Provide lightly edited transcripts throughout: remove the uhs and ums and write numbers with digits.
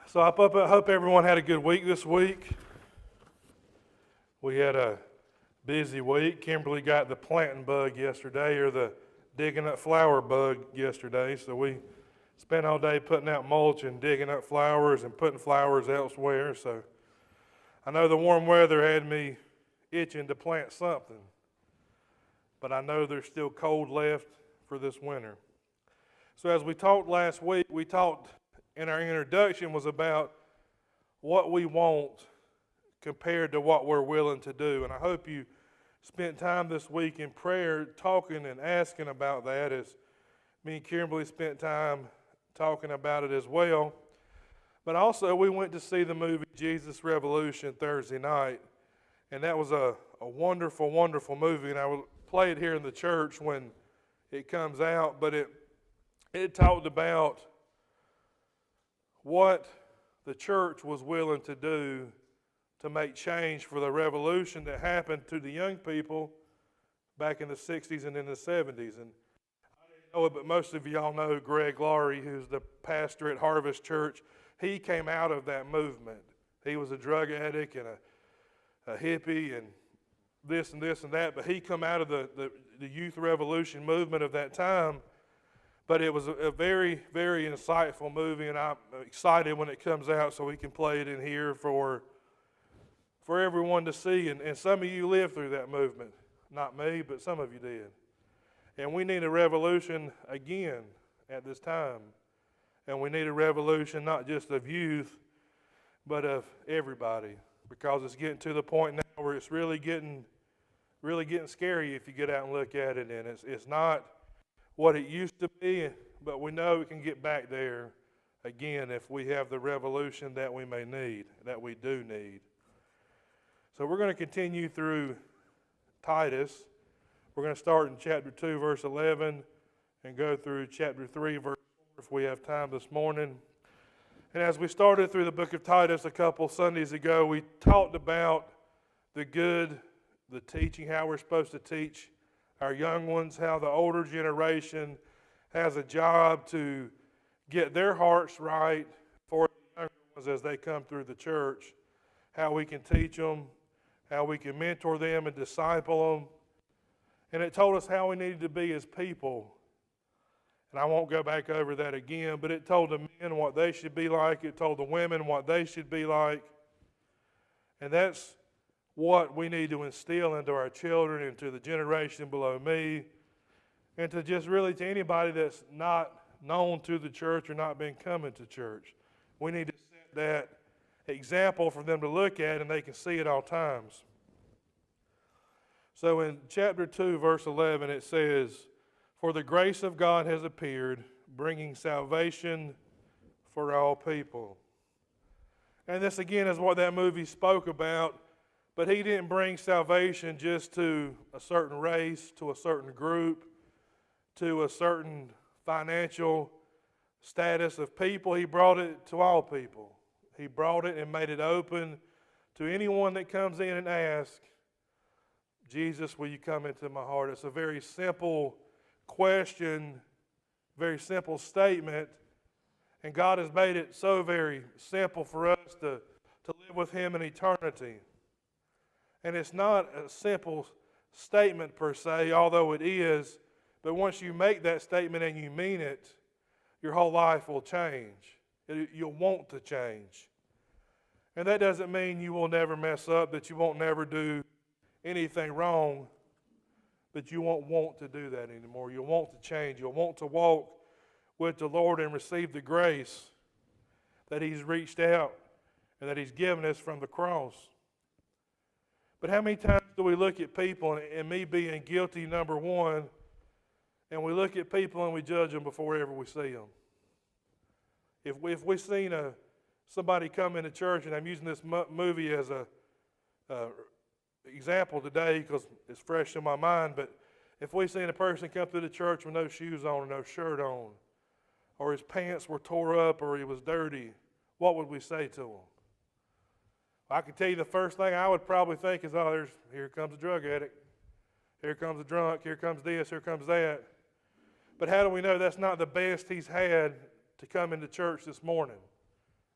So I hope everyone had a good week this week. We had a busy week. Kimberly got the planting bug yesterday, or the digging up flower bug yesterday. So we spent all day putting out mulch and digging up flowers and putting flowers elsewhere. So I know the warm weather had me itching to plant something, but I know there's still cold left for this winter. So as we talked last week, we talked in our introduction was about what we want compared to what we're willing to do. And I hope you spent time this week in prayer talking and asking about that, as me and Kimberly spent time talking about it as well. But also we went to see the movie Jesus Revolution Thursday night, and that was a wonderful, wonderful movie. And I will play it here in the church when it comes out, but it talked about what the church was willing to do to make change for the revolution that happened to the young people back in the 60s and in the 70s. And I didn't know it, but most of y'all know Greg Laurie, who's the pastor at Harvest Church. He came out of that movement. He was a drug addict and a hippie and this and this and that, but he come out of the youth revolution movement of that time. But it was a very, very insightful movie, and I'm excited when it comes out so we can play it in here for everyone to see. And some of you lived through that movement. Not me, but some of you did. And we need a revolution again at this time. And we need a revolution not just of youth, but of everybody. Because it's getting to the point now where it's really getting scary if you get out and look at it. And it's not what it used to be, but we know we can get back there again if we have the revolution that we may need, that we do need. So we're going to continue through Titus. We're going to start in chapter 2, verse 11, and go through chapter 3, verse 4 if we have time this morning. And as we started through the book of Titus a couple Sundays ago, we talked about the teaching, how we're supposed to teach our young ones, how the older generation has a job to get their hearts right for the younger ones as they come through the church, how we can teach them, how we can mentor them and disciple them. And it told us how we needed to be as people. And I won't go back over that again, but it told the men what they should be like. It told the women what they should be like. And that's what we need to instill into our children and to the generation below me, and to just really to anybody that's not known to the church or not been coming to church. We need to set that example for them to look at, and they can see at all times. So in chapter 2, verse 11, it says, "For the grace of God has appeared, bringing salvation for all people." And this again is what that movie spoke about. But he didn't bring salvation just to a certain race, to a certain group, to a certain financial status of people. He brought it to all people. He brought it and made it open to anyone that comes in and asks, "Jesus, will you come into my heart?" It's a very simple question, very simple statement. And God has made it so very simple for us to live with Him in eternity. And it's not a simple statement per se, although it is. But once you make that statement and you mean it, your whole life will change. You'll want to change. And that doesn't mean you will never mess up, that you won't never do anything wrong, but you won't want to do that anymore. You'll want to change. You'll want to walk with the Lord and receive the grace that He's reached out and that He's given us from the cross. But how many times do we look at people, and me being guilty, number one, and we look at people and we judge them before ever we see them? If we've seen somebody come into church, and I'm using this movie as a example today because it's fresh in my mind, but if we've seen a person come through the church with no shoes on or no shirt on, or his pants were tore up or he was dirty, what would we say to him? I can tell you the first thing I would probably think is, here comes a drug addict. Here comes a drunk. Here comes this. Here comes that. But how do we know that's not the best he's had to come into church this morning?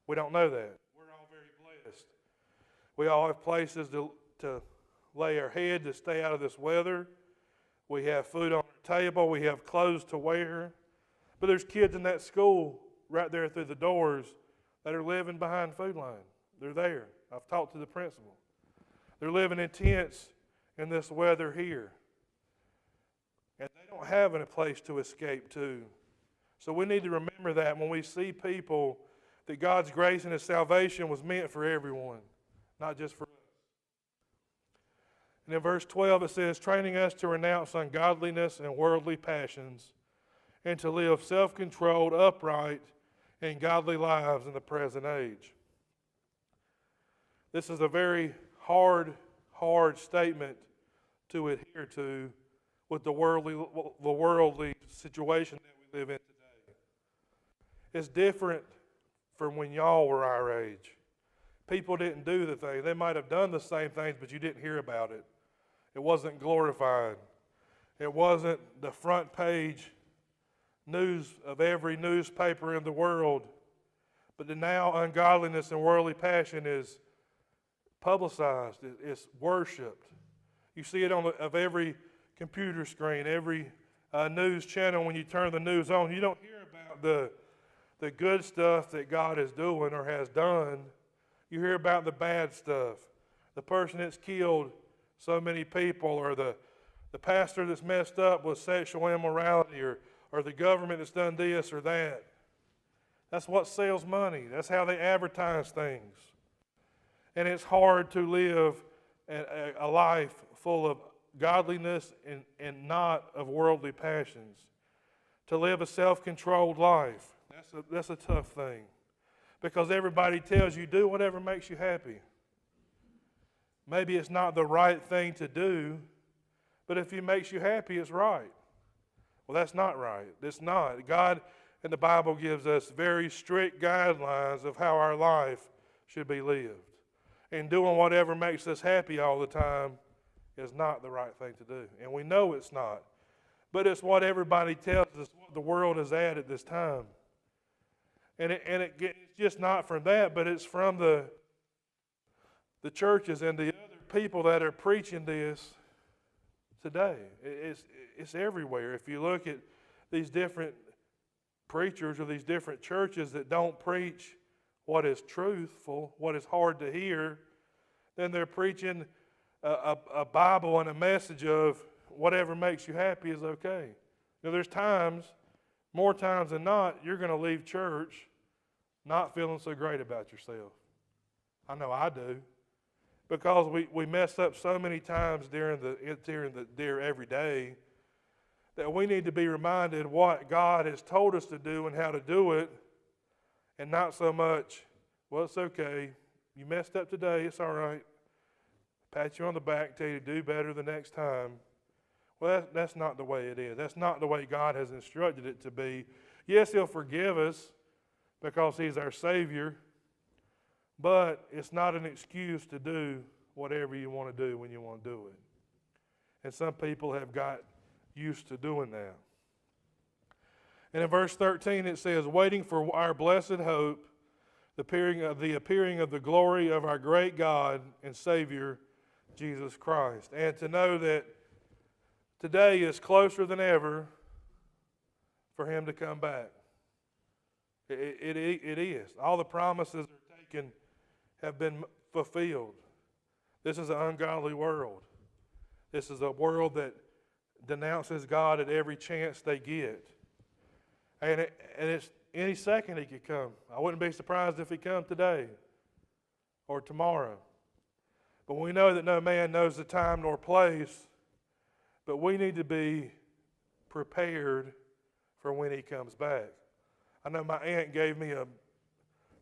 We don't know that. We're all very blessed. We all have places to lay our head to stay out of this weather. We have food on our table. We have clothes to wear. But there's kids in that school right there through the doors that are living behind food line. They're there. I've talked to the principal. They're living in tents in this weather here. And they don't have a place to escape to. So we need to remember that when we see people, that God's grace and His salvation was meant for everyone, not just for us. And in verse 12 it says, training us to renounce ungodliness and worldly passions, and to live self-controlled, upright, and godly lives in the present age. This is a very hard statement to adhere to with the worldly situation that we live in today. It's different from when y'all were our age. People didn't do the thing. They might have done the same things, but you didn't hear about it. It wasn't glorified. It wasn't the front page news of every newspaper in the world. But now ungodliness and worldly passion is publicized. It's worshipped. You see it of every computer screen, every news channel. When you turn the news on, you don't hear about the good stuff that God is doing or has done. You hear about the bad stuff. The person that's killed so many people, or the pastor that's messed up with sexual immorality, or the government that's done this or that. That's what sells money. That's how they advertise things. And it's hard to live a life full of godliness and not of worldly passions. To live a self-controlled life, that's a tough thing. Because everybody tells you, do whatever makes you happy. Maybe it's not the right thing to do, but if it makes you happy, it's right. Well, that's not right. It's not. God in the Bible gives us very strict guidelines of how our life should be lived. And doing whatever makes us happy all the time is not the right thing to do. And we know it's not. But it's what everybody tells us, what the world is at this time. And it's just not from that, but it's from the churches and the other people that are preaching this today. It's everywhere. If you look at these different preachers or these different churches that don't preach what is truthful, what is hard to hear, then they're preaching a Bible and a message of whatever makes you happy is okay. Now, there's times, more times than not, you're going to leave church not feeling so great about yourself. I know I do. Because we mess up so many times during every day that we need to be reminded what God has told us to do and how to do it, and not so much, well, it's okay. You messed up today, it's all right. Pat you on the back, tell you to do better the next time. Well, that's not the way it is. That's not the way God has instructed it to be. Yes, He'll forgive us because He's our Savior, but it's not an excuse to do whatever you want to do when you want to do it. And some people have got used to doing that. And in verse 13 it says, waiting for our blessed hope, the appearing of the glory of our great God and Savior, Jesus Christ. And to know that today is closer than ever for Him to come back. It is. All the promises are taken, have been fulfilled. This is an ungodly world. This is a world that denounces God at every chance they get. And it's any second He could come. I wouldn't be surprised if He come today or tomorrow. But we know that no man knows the time nor place, but we need to be prepared for when He comes back. I know my aunt gave me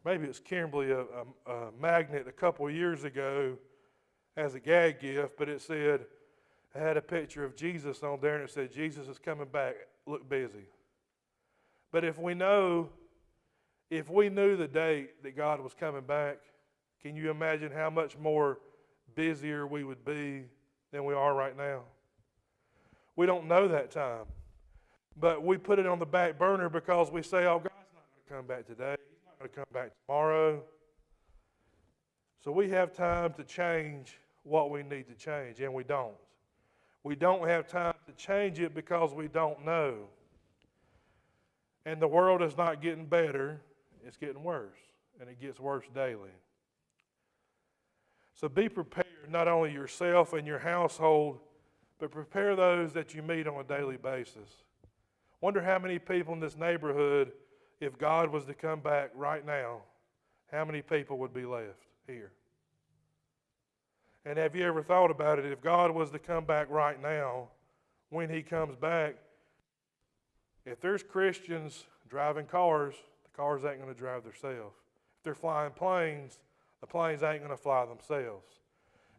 maybe it's Kimberly, a magnet a couple of years ago as a gag gift, but it said, I had a picture of Jesus on there and it said, Jesus is coming back, look busy. But if we knew the date that God was coming back, can you imagine how much more busier we would be than we are right now? We don't know that time. But we put it on the back burner because we say, oh, God's not going to come back today. He's not going to come back tomorrow. So we have time to change what we need to change, and we don't. We don't have time to change it because we don't know. And the world is not getting better, it's getting worse, and it gets worse daily. So be prepared, not only yourself and your household, but prepare those that you meet on a daily basis. Wonder how many people in this neighborhood, if God was to come back right now, how many people would be left here? And have you ever thought about it? If God was to come back right now, when he comes back, if there's Christians driving cars, the cars ain't going to drive themselves. If they're flying planes, the planes ain't going to fly themselves.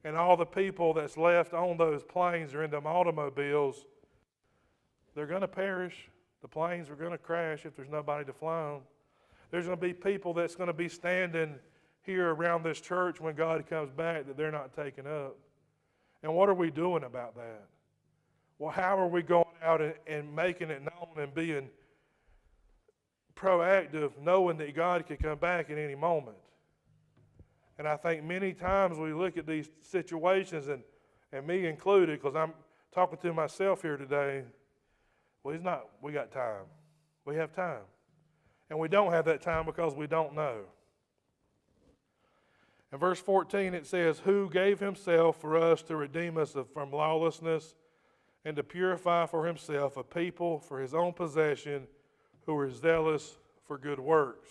And all the people that's left on those planes or in them automobiles, they're going to perish. The planes are going to crash if there's nobody to fly them. There's going to be people that's going to be standing here around this church when God comes back that they're not taking up. And what are we doing about that? Well, how are we going out and making it known and being proactive, knowing that God could come back at any moment? And I think many times we look at these situations, and me included, because I'm talking to myself here today, well, we got time. We have time. And we don't have that time because we don't know. In verse 14 it says, who gave himself for us to redeem us from lawlessness and to purify for himself a people for his own possession who are zealous for good works.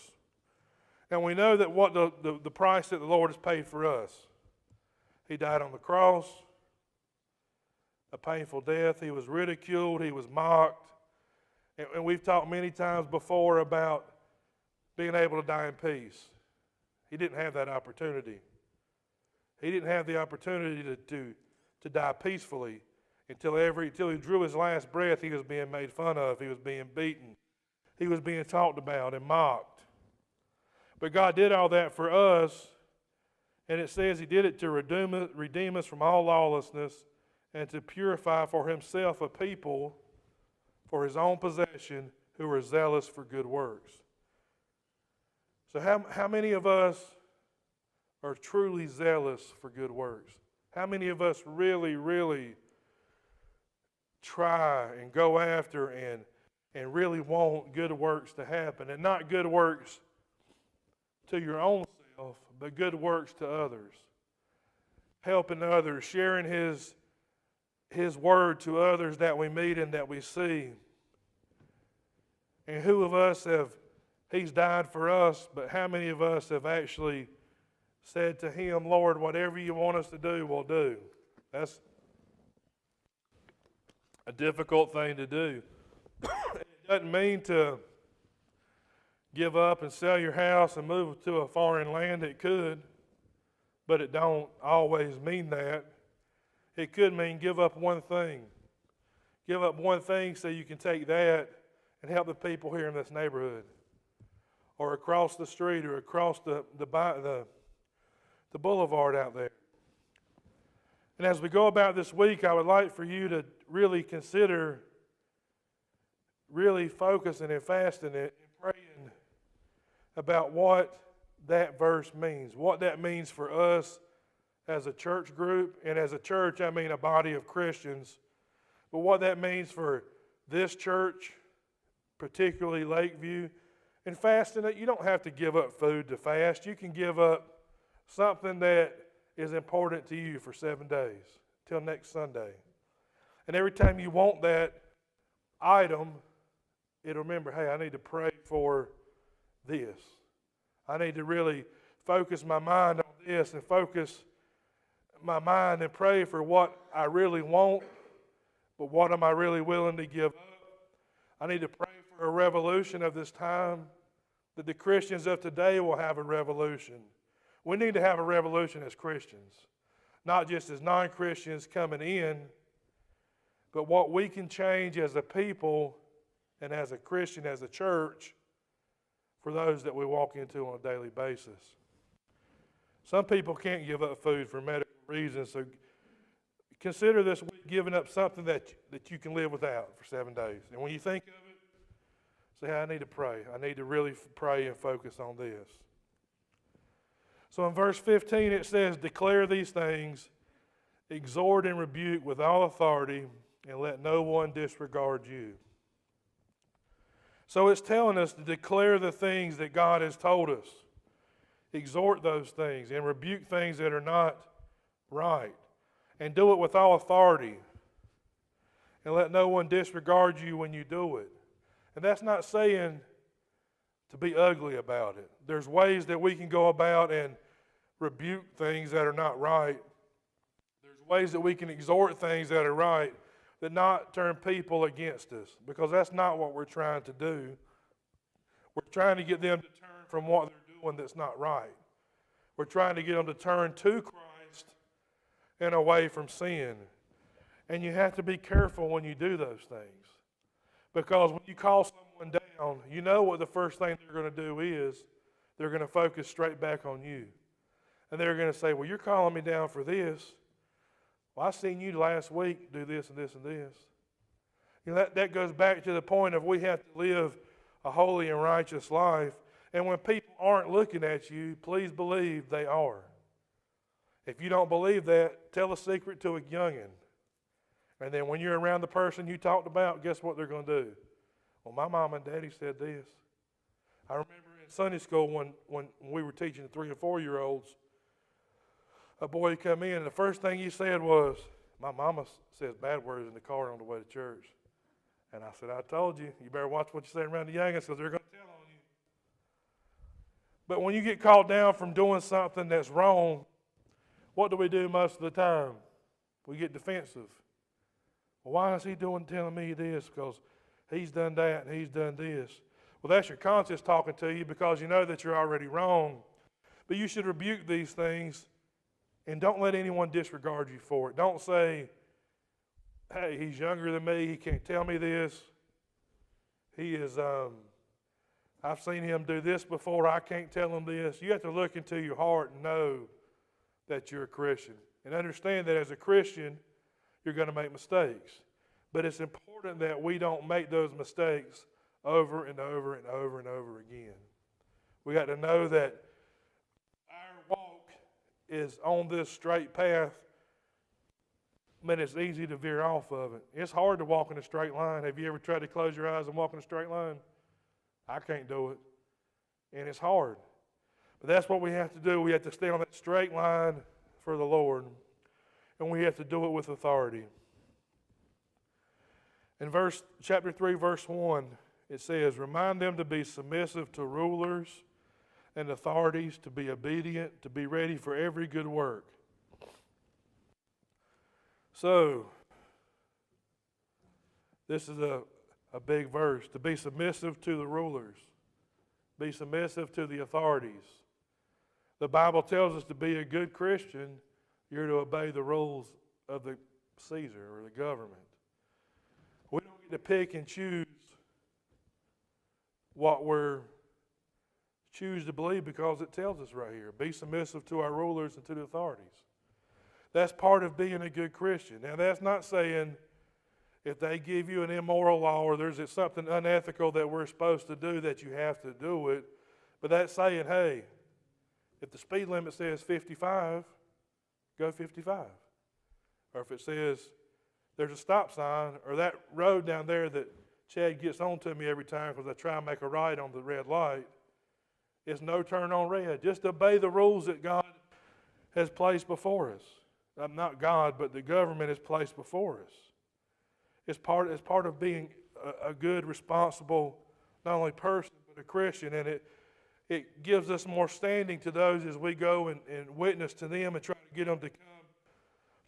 And we know that what the price that the Lord has paid for us. He died on the cross, a painful death. He was ridiculed. He was mocked. And we've talked many times before about being able to die in peace. He didn't have that opportunity. He didn't have the opportunity to die peacefully until he drew his last breath. He was being made fun of. He was being beaten. He was being talked about and mocked. But God did all that for us, and it says he did it to redeem us from all lawlessness and to purify for himself a people for his own possession who are zealous for good works. So how many of us are truly zealous for good works? How many of us really, really try and go after and really want good works to happen? And not good works to your own self, but good works to others. Helping others, sharing his word to others that we meet and that we see. And who of us he's died for us, but how many of us have actually said to him, Lord, whatever you want us to do, we'll do? That's a difficult thing to do. It doesn't mean to give up and sell your house and move to a foreign land. It could, but it don't always mean that. It could mean give up one thing. Give up one thing so you can take that and help the people here in this neighborhood, or across the street, or across the boulevard out there. And as we go about this week, I would like for you to really consider really focusing and fasting and praying about what that verse means, what that means for us as a church group. And as a church, I mean a body of Christians. But what that means for this church, particularly Lakeview. And fasting, you don't have to give up food to fast. You can give up something that is important to you for 7 days till next Sunday. And every time you want that item, it'll remember, hey, I need to pray for this. I need to really focus my mind on this and focus my mind and pray for what I really want, but what am I really willing to give up? I need to pray for a revolution of this time, that the Christians of today will have a revolution. We need to have a revolution as Christians, not just as non-Christians coming in, but what we can change as a people and as a Christian, as a church, for those that we walk into on a daily basis. Some people can't give up food for medical reasons, so consider this week giving up something that you can live without for 7 days. And when you think of it, See, I need to pray. I need to really pray and focus on this. So in verse 15 it says, declare these things, exhort and rebuke with all authority, and let no one disregard you. So it's telling us to declare the things that God has told us. Exhort those things and rebuke things that are not right. And do it with all authority. And let no one disregard you when you do it. And that's not saying to be ugly about it. There's ways that we can go about and rebuke things that are not right. There's ways that we can exhort things that are right, that not turn people against us, because that's not what we're trying to do. We're trying to get them to turn from what they're doing that's not right. We're trying to get them to turn to Christ and away from sin. And you have to be careful when you do those things, because when you call someone down, you know what the first thing they're going to do is they're going to focus straight back on you. And they're going to say, well, you're calling me down for this. Well, I seen you last week do this and this and this. You know, that goes back to the point of we have to live a holy and righteous life. And when people aren't looking at you, please believe they are. If you don't believe that, tell a secret to a youngin'. And then when you're around the person you talked about, guess what they're going to do? Well, my mom and daddy said this. I remember in Sunday school when we were teaching the 3 and 4-year-olds, a boy come in, and the first thing he said was, my mama says bad words in the car on the way to church. And I said, I told you, you better watch what you say around the youngins, because they're going to tell on you. But when you get called down from doing something that's wrong, what do we do most of the time? We get defensive. Well, why is he telling me this? Because he's done that and he's done this. Well, that's your conscience talking to you, because you know that you're already wrong. But you should rebuke these things, and don't let anyone disregard you for it. Don't say, hey, he's younger than me, he can't tell me this. He is, I've seen him do this before, I can't tell him this. You have to look into your heart and know that you're a Christian. And understand that as a Christian, you're going to make mistakes. But it's important that we don't make those mistakes over and over and over and over again. We got to know that our walk is on this straight path, but it's easy to veer off of it. It's hard to walk in a straight line. Have you ever tried to close your eyes and walk in a straight line? I can't do it. And it's hard. But that's what we have to do. We have to stay on that straight line for the Lord. And we have to do it with authority. In chapter 3, verse 1, it says, remind them to be submissive to rulers and authorities, to be obedient, to be ready for every good work. So, this is a big verse. To be submissive to the rulers. Be submissive to the authorities. The Bible tells us to be a good Christian, you're to obey the rules of the Caesar or the government. We don't get to pick and choose what we're choose to believe, because it tells us right here. Be submissive to our rulers and to the authorities. That's part of being a good Christian. Now, that's not saying if they give you an immoral law or there's something unethical that we're supposed to do that you have to do it. But that's saying, hey, if the speed limit says 55, go 55. Or if it says there's a stop sign, or that road down there that Chad gets onto me every time because I try and make a right on the red light, it's no turn on red. Just obey the rules that God has placed before us. Not God, but the government has placed before us. It's part of being a good, responsible, not only person, but a Christian, and it gives us more standing to those as we go and witness to them and try to get them to come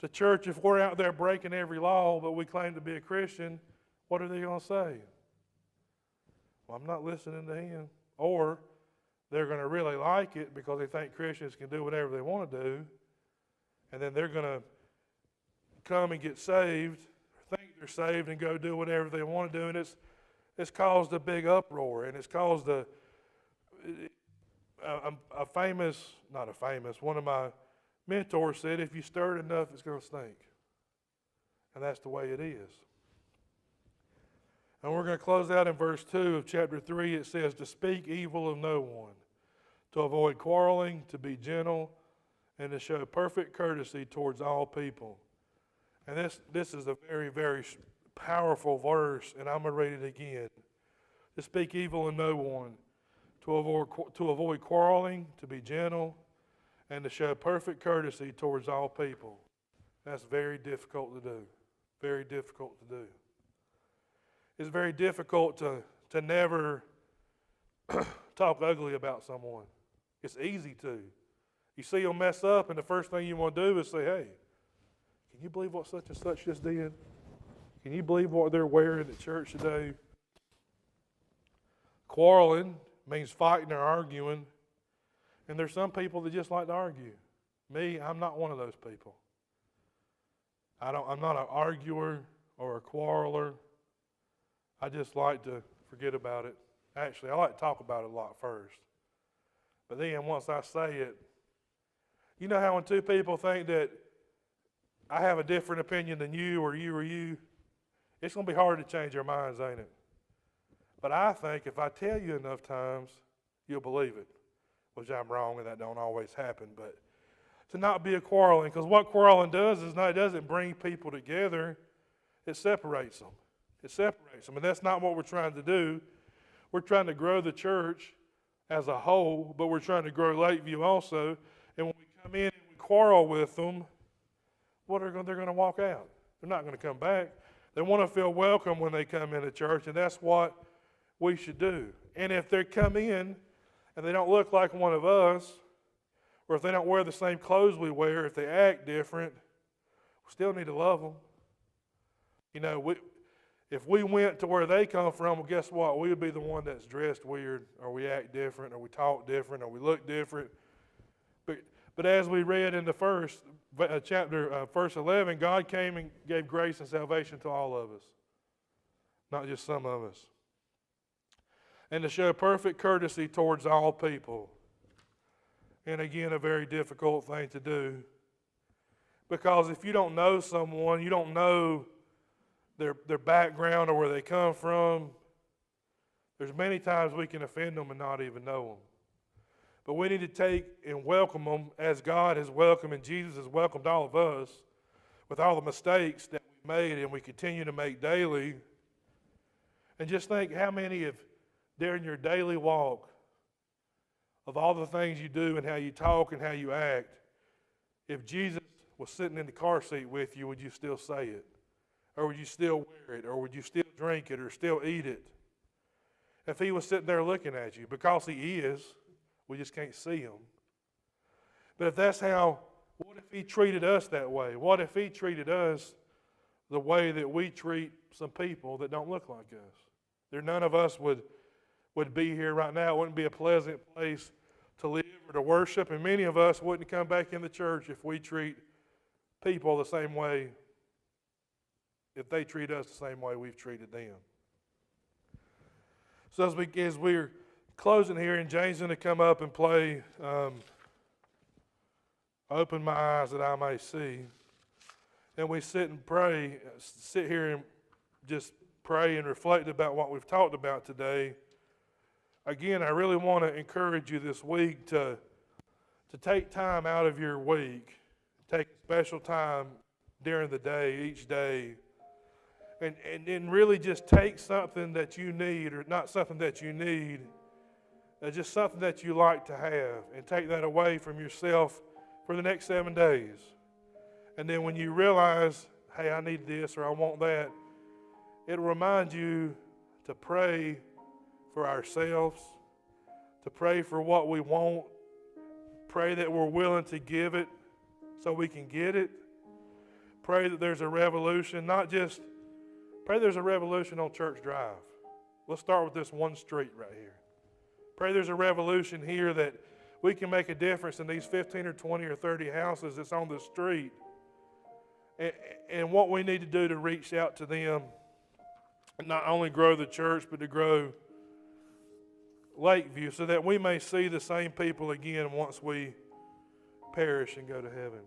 to church. If we're out there breaking every law, but we claim to be a Christian, what are they going to say? Well, I'm not listening to him. Or they're going to really like it because they think Christians can do whatever they want to do, and then they're going to come and get saved, think they're saved, and go do whatever they want to do, and it's caused a big uproar, and it's caused one of my mentors said, if you stir it enough, it's going to stink. And that's the way it is. And we're going to close out in verse 2 of chapter 3. It says, to speak evil of no one, to avoid quarreling, to be gentle, and to show perfect courtesy towards all people. And this is a very, very powerful verse, and I'm going to read it again. To speak evil of no one, to avoid quarreling, to be gentle, and to show perfect courtesy towards all people. That's very difficult to do. Very difficult to do. It's very difficult to never talk ugly about someone. It's easy to. You see them mess up, and the first thing you want to do is say, hey, can you believe what such and such just did? Can you believe what they're wearing at church today? Quarreling means fighting or arguing. And there's some people that just like to argue. Me, I'm not one of those people. I'm not an arguer or a quarreler. I just like to forget about it. Actually, I like to talk about it a lot first. But then once I say it, you know how when two people think that I have a different opinion than you or you, it's going to be hard to change their minds, ain't it? But I think if I tell you enough times, you'll believe it, which I'm wrong and that don't always happen. But to not be a quarreling, because what quarreling does is it doesn't bring people together, it separates them. It separates them, and that's not what we're trying to do. We're trying to grow the church as a whole, but we're trying to grow Lakeview also. And when we come in and we quarrel with them, they're going to walk out. They're not going to come back. They want to feel welcome when they come into church, and that's what we should do. And if they come in and they don't look like one of us, or if they don't wear the same clothes we wear, if they act different, we still need to love them. You know, if we went to where they come from, well, guess what? We would be the one that's dressed weird, or we act different, or we talk different, or we look different. But as we read in the first chapter, verse 11, God came and gave grace and salvation to all of us, not just some of us. And to show perfect courtesy towards all people. And again, a very difficult thing to do. Because if you don't know someone, you don't know their background or where they come from, there's many times we can offend them and not even know them. But we need to take and welcome them as God has welcomed and Jesus has welcomed all of us with all the mistakes that we made and we continue to make daily. And just think how many of during your daily walk of all the things you do and how you talk and how you act, if Jesus was sitting in the car seat with you, would you still say it? Or would you still wear it? Or would you still drink it or still eat it? If he was sitting there looking at you, because he is, we just can't see him. But if that's how, what if he treated us that way? What if he treated us the way that we treat some people that don't look like us? None of us would be here right now. It wouldn't be a pleasant place to live or to worship, and many of us wouldn't come back in the church if we treat people the same way, if they treat us the same way we've treated them. So as we're closing here, and Jane's going to come up and play Open My Eyes That I May See, and we sit here and just pray and reflect about what we've talked about today. Again, I really want to encourage you this week to take time out of your week, take special time during the day, each day, and really just take something that you need, or not something that you need, just something that you like to have, and take that away from yourself for the next 7 days. And then when you realize, hey, I need this or I want that, it'll remind you to pray for ourselves, to pray for what we want, pray that we're willing to give it so we can get it. Pray that there's a revolution, pray there's a revolution on Church Drive. Let's start with this one street right here. Pray there's a revolution here that we can make a difference in these 15 or 20 or 30 houses that's on the street, and what we need to do to reach out to them, and not only grow the church, but to grow Lakeview, so that we may see the same people again once we perish and go to heaven.